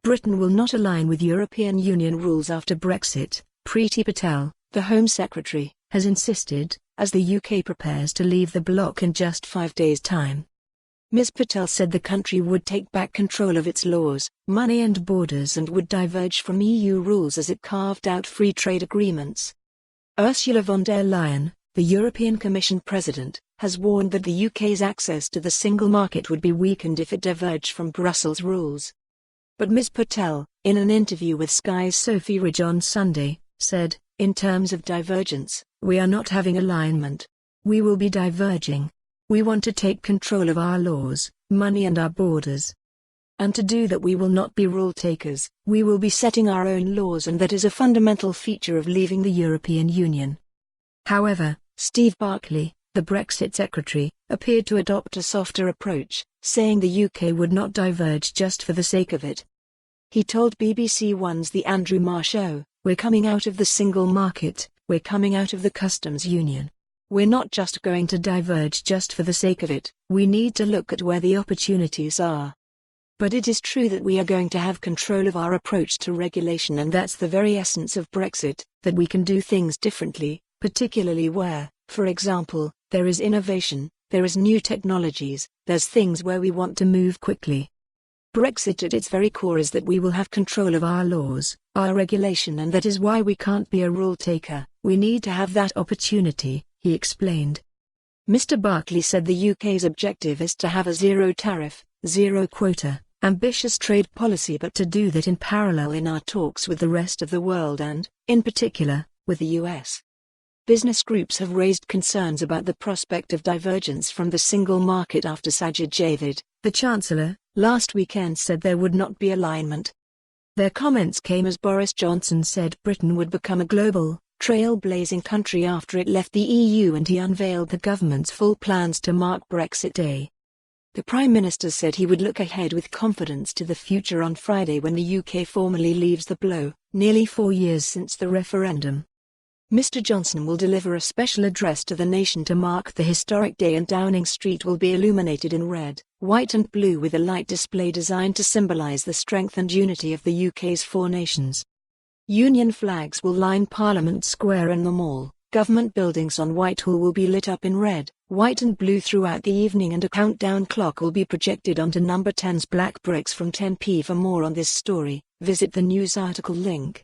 Britain will not align with European Union rules after Brexit, Priti Patel, the Home Secretary, has insisted, as the UK prepares to leave the bloc in just 5 days' time. Ms Patel said the country would take back control of its laws, money and borders and would diverge from EU rules as it carved out free trade agreements. Ursula von der Leyen, the European Commission President, has warned that the UK's access to the single market would be weakened if it diverged from Brussels rules. But Ms Patel, in an interview with Sky's Sophy on Sunday, said, "In terms of divergence, we are not having alignment. We will be diverging. We want to take control of our laws, money and our borders. And to do that we will not be rule takers, we will be setting our own laws, and that is a fundamental feature of leaving the European Union." However, Steve Barclay, the Brexit Secretary, appeared to adopt a softer approach, saying the UK would not diverge just for the sake of it. He told BBC One's The Andrew Marr Show, "We're coming out of the single market, we're coming out of the customs union. We're not just going to diverge just for the sake of it, we need to look at where the opportunities are. But it is true that we are going to have control of our approach to regulation, and that's the very essence of Brexit, that we can do things differently, particularly where, for example, there is innovation, there is new technologies, there's things where we want to move quickly. Brexit at its very core is that we will have control of our laws, our regulation, and that is why we can't be a rule taker, we need to have that opportunity," he explained. Mr Barclay said the UK's objective is to have a zero tariff, zero quota, ambitious trade policy, but to do that in parallel in our talks with the rest of the world and, in particular, with the US. Business groups have raised concerns about the prospect of divergence from the single market after Sajid Javid, the Chancellor, last weekend said there would not be alignment. Their comments came as Boris Johnson said Britain would become a global, trailblazing country after it left the EU, and he unveiled the government's full plans to mark Brexit Day. The Prime Minister said he would look ahead with confidence to the future on Friday when the UK formally leaves the bloc, nearly 4 years since the referendum. Mr Johnson will deliver a special address to the nation to mark the historic day, and Downing Street will be illuminated in red, white and blue with a light display designed to symbolise the strength and unity of the UK's 4 nations. Union flags will line Parliament Square and the Mall. Government buildings on Whitehall will be lit up in red, white and blue throughout the evening, and a countdown clock will be projected onto number 10's black bricks from 10 p. For more on this story, visit the news article link.